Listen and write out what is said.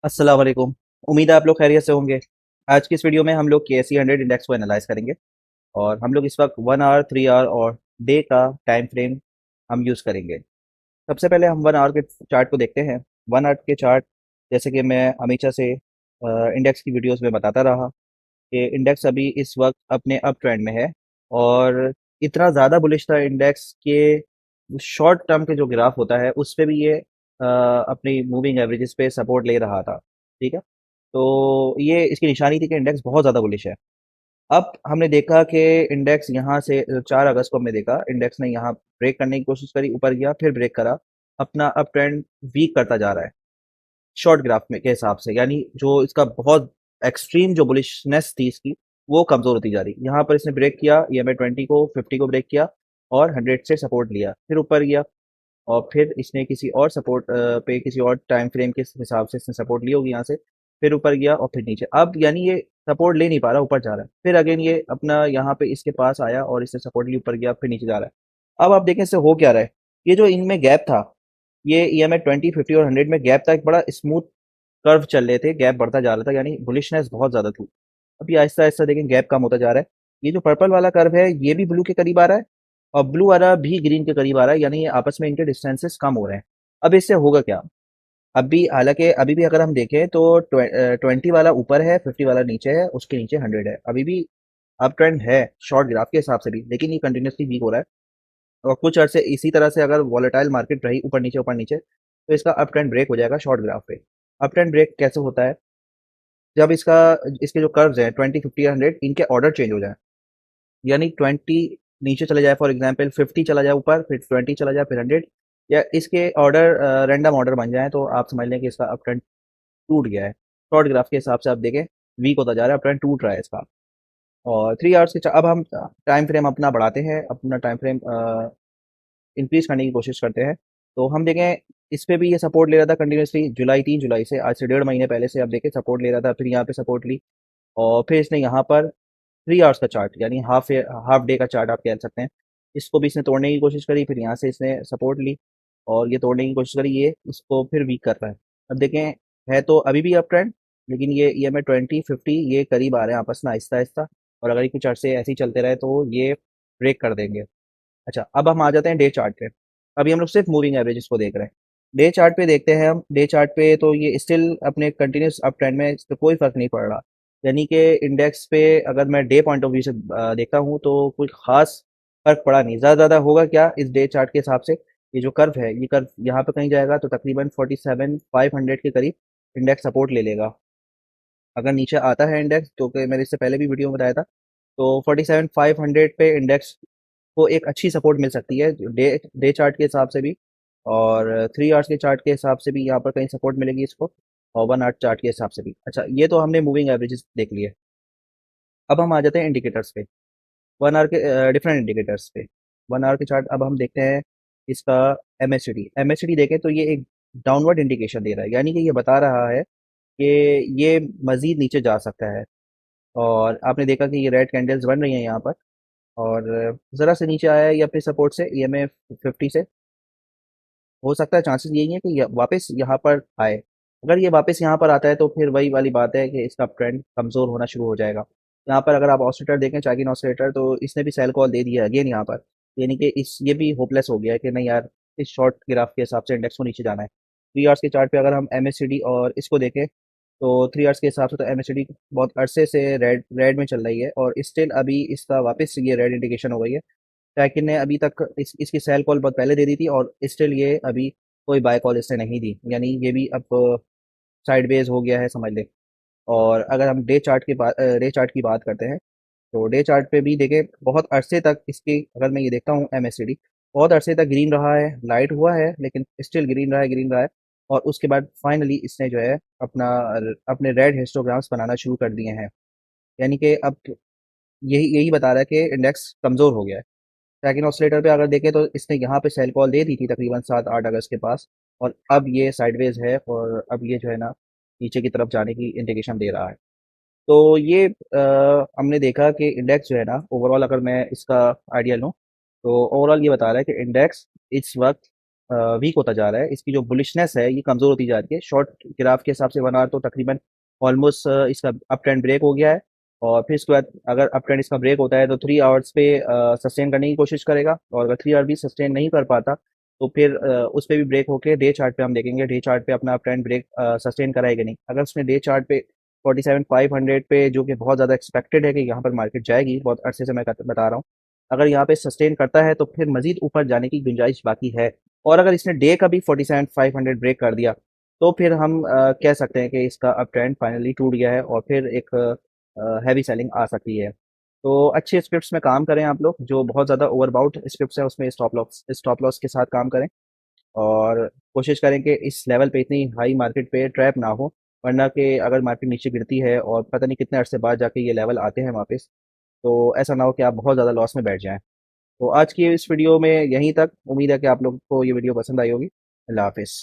अस्सलाम वालेकुम। उम्मीद है आप लोग खैरियत से होंगे। आज की इस वीडियो में हम लोग केएसई 100 इंडेक्स को एनालाइज करेंगे और हम लोग इस वक्त 1 आवर 3 आवर और डे का टाइम फ्रेम हम यूज़ करेंगे। सबसे पहले हम 1 आवर के चार्ट को देखते हैं। 1 आवर के चार्ट, जैसे कि मैं हमेशा से इंडेक्स की वीडियोस में बताता रहा कि इंडेक्स अभी इस वक्त अपने अप ट्रेंड में है और इतना ज़्यादा बुलिश था इंडेक्स के शॉर्ट टर्म के जो ग्राफ होता है उस पे भी ये अपनी मूविंग एवरेजेस पे सपोर्ट ले रहा था। ठीक है, तो ये इसकी निशानी थी कि इंडेक्स बहुत ज़्यादा बुलिश है। अब हमने देखा कि इंडेक्स यहाँ से 4 अगस्त को हमने देखा इंडेक्स ने यहाँ ब्रेक करने की कोशिश करी, ऊपर गया फिर ब्रेक करा, अपना अप ट्रेंड वीक करता जा रहा है शॉर्ट ग्राफ में के हिसाब से, यानी जो इसका बहुत एक्सट्रीम जो बुलिशनेस थी इसकी वो कमजोर होती जा रही। यहाँ पर इसने ब्रेक किया, EMA 20 को 50 को ब्रेक किया और 100 से सपोर्ट लिया, फिर ऊपर गया और फिर इसने किसी और सपोर्ट पे किसी और टाइम फ्रेम के हिसाब से इसने सपोर्ट ली होगी यहाँ से, फिर ऊपर गया और फिर नीचे। अब यानी ये सपोर्ट ले नहीं पा रहा, ऊपर जा रहा है, फिर अगेन ये अपना यहाँ पे इसके पास आया और इसने सपोर्ट ली, ऊपर गया फिर नीचे जा रहा है। अब आप देखें इससे हो क्या रहा है। ये जो इनमें गैप था, ये EMA 20 50 और 100 में गैप था, एक बड़ा स्मूथ कर्व चल रहे थे, गैप बढ़ता जा रहा था, यानी बुलिशनेस बहुत ज्यादा थी। अभी आहिस्ता आहिस्ता देखें गैप कम होता जा रहा है। ये जो पर्पल वाला कर्व है ये भी ब्लू के करीब आ रहा है और ब्लू वाला भी ग्रीन के करीब आ रहा है, यानी ये आपस में इनके डिस्टेंसेस कम हो रहे हैं। अब इससे होगा क्या? अभी हालांकि अभी भी अगर हम देखें तो 20 वाला ऊपर है, 50 वाला नीचे है, उसके नीचे 100 है। अभी भी अप ट्रेंड है शॉर्ट ग्राफ के हिसाब से भी, लेकिन ये कंटिन्यूसली वीक हो रहा है और कुछ अर्से इसी तरह से अगर वॉलेटाइल मार्केट रही ऊपर नीचे तो इसका अप ट्रेंड ब्रेक हो जाएगा शॉर्ट ग्राफ पे। अप ट्रेंड ब्रेक कैसे होता है? जब इसका इसके जो कर्व्स हैं 20 50 या 100 इनके ऑर्डर चेंज हो जाए, यानी 20 नीचे चले जाए, फॉर एग्जांपल 50 चला जाए ऊपर, फिर 20 चला जाए, फिर 100, या इसके ऑर्डर रैंडम ऑर्डर बन जाए, तो आप समझ लें कि इसका अप ट्रेंड टूट गया है। शॉर्ट ग्राफ के हिसाब से आप देखें वीक होता जा रहा है, अप ट्रेंड टूट रहा है इसका। और 3 आवर्स के अब हम टाइम फ्रेम अपना बढ़ाते हैं, अपना टाइम फ्रेम इंक्रीज करने की कोशिश करते हैं। तो हम देखें इस पे भी ये सपोर्ट ले रहा था कंटिन्यूसली, जुलाई 3 जुलाई से, आज से 1.5 महीने पहले से आप देखें सपोर्ट ले रहा था, फिर यहाँ पे सपोर्ट ली और फिर इसने यहाँ पर 3 आवर्स का चार्ट, यानी हाफ डे का चार्ट आप कह सकते हैं, इसको भी इसने तोड़ने की कोशिश करी, फिर यहाँ से इसने सपोर्ट ली और ये तोड़ने की कोशिश करी, ये इसको फिर वीक कर रहा है। अब देखें है तो अभी भी अप ट्रेंड, लेकिन ये EMA 20 50 ये करीब आ रहे हैं आपस में आहिस्ता आहिस्ता, और अगर ये कुछ अर्से ऐसे ही चलते रहे तो ये ब्रेक कर देंगे। अच्छा, अब हम आ जाते हैं डे चार्ट पे। अभी हम लोग सिर्फ मूविंग एवरेजेस को देख रहे हैं। डे चार्ट पे देखते हैं हम, डे चार्ट पे तो ये स्टिल अपने कंटिन्यूस अप ट्रेंड में, इस पे कोई फर्क नहीं पड़ रहा। यानी कि इंडेक्स पे अगर मैं डे पॉइंट ऑफ व्यू से देखता हूँ तो कोई खास फर्क पड़ा नहीं। ज़्यादा होगा क्या इस डे चार्ट के हिसाब से, ये जो कर्व है ये कर्व यहाँ पे कहीं जाएगा तो तकरीबन 47 500 के करीब इंडेक्स सपोर्ट ले लेगा। अगर नीचे आता है इंडेक्स, तो कि मैंने इससे पहले भी वीडियो में बताया था, तो 47 500 पे इंडेक्स को एक अच्छी सपोर्ट मिल सकती है डे डे चार्ट के हिसाब से भी, और 3 आवर्स के चार्ट के हिसाब से भी यहाँ पर कहीं सपोर्ट मिलेगी इसको, और 1 आवर चार्ट के हिसाब से भी। अच्छा, ये तो हमने मूविंग एवरेजेस देख लिए। अब हम आ जाते हैं इंडिकेटर्स पे, 1 आवर के डिफरेंट इंडिकेटर्स पे। 1 आवर के चार्ट अब हम देखते हैं इसका MACD देखें तो ये एक डाउनवर्ड इंडिकेशन दे रहा है, यानी कि ये बता रहा है कि ये मजीद नीचे जा सकता है। और आपने देखा कि ये रेड कैंडल्स बन रही हैं यहाँ पर, और ज़रा से नीचे आया है ये अपने सपोर्ट से, EMA 50 से। हो सकता है चांसेस यही है कि वापस यहाँ पर आए। अगर ये वापस यहाँ पर आता है तो फिर वही वाली बात है कि इसका ट्रेंड कमज़ोर होना शुरू हो जाएगा। यहाँ पर अगर आप ऑसिलेटर देखें, चागिन ऑसिलेटर, तो इसने भी सेल कॉल दे दिया है अगेन यहाँ पर, यानी कि इस ये भी होपलेस हो गया है कि नहीं यार, इस शॉर्ट ग्राफ के हिसाब से इंडेक्स को नीचे जाना है। 3 आवर्स के चार्ट पे अगर हम MACD और इसको देखें तो 3 आवर्स के हिसाब से तो MACD बहुत अरसे से रेड रेड में चल रही है, और स्टिल अभी इसका वापस ये रेड इंडिकेशन हो गई है। टैकिन ने अभी तक इसकी सेल कॉल बहुत पहले दे दी थी और स्टिल ये अभी कोई बाय कॉल इसने नहीं दी, यानी ये भी अब साइडवेज हो गया है समझ लें। और अगर हम डे चार्ट की बात करते हैं, तो डे चार्ट पे भी देखें बहुत अरसे तक इसकी, अगर मैं ये देखता हूँ MACD, बहुत अरसे तक ग्रीन रहा है, लाइट हुआ है लेकिन स्टिल ग्रीन रहा है। और उसके बाद फाइनली इसने जो है अपना अपने रेड हिस्टोग्राम्स बनाना शुरू कर दिए हैं, यानी कि अब यही यही बता रहा है कि इंडेक्स कमज़ोर हो गया है। ट्रैकिंग ऑसिलेटर पे अगर देखें तो इसने यहाँ पे सेल कॉल दे दी थी तकरीबन 7 8 अगस्त के पास, और अब ये साइडवेज है और अब ये जो है ना नीचे की तरफ जाने की इंडिकेशन दे रहा है। तो ये हमने देखा कि इंडेक्स जो है ना ओवरऑल, अगर मैं इसका आइडिया लूँ, तो ओवरऑल ये बता रहा है कि इंडेक्स इस वक्त वीक होता जा रहा है, इसकी जो बुलिशनेस है ये कमज़ोर होती जा रही है। शॉर्ट ग्राफ के हिसाब से 1 आवर तो तकरीबन ऑलमोस्ट इसका अप ट्रेंड ब्रेक हो गया है, और फिर उसके बाद अगर अप ट्रेंड इसका ब्रेक होता है तो 3 आवर्स पे सस्टेन करने की कोशिश करेगा, और अगर 3 आवर भी सस्टेन नहीं कर पाता तो फिर उस पे भी ब्रेक होके डे चार्ट पे हम देखेंगे डे चार्ट पे अपना अप ट्रेंड ब्रेक सस्टेन कराएगा नहीं। अगर उसने डे चार्ट पे 47,500 पे, जो कि बहुत ज़्यादा एक्सपेक्टेड है कि यहाँ पर मार्केट जाएगी, बहुत अरसे से मैं बता रहा हूँ, अगर यहाँ पे सस्टेन करता है तो फिर मजीद ऊपर जाने की गुंजाइश बाकी है। और अगर इसने डे का भी 47,500 ब्रेक कर दिया तो फिर हम कह सकते हैं कि इसका अप ट्रेंड फाइनली टूट गया है और फिर एक हैवी सेलिंग आ सकती है। तो अच्छे स्क्रिप्ट्स में काम करें आप लोग, जो बहुत ज़्यादा ओवरबाउट स्क्रिप्ट्स हैं उसमें स्टॉप लॉस के साथ काम करें, और कोशिश करें कि इस लेवल पे इतनी हाई मार्केट पे ट्रैप ना हो, वरना कि अगर मार्केट नीचे गिरती है और पता नहीं कितने अरसे बाद जाके ये लेवल आते हैं वापस, तो ऐसा ना हो कि आप बहुत ज़्यादा लॉस में बैठ जाएं। तो आज की इस वीडियो में यहीं तक। उम्मीद है कि आप लोग को ये वीडियो पसंद आई होगी। अल्लाह हाफिज़।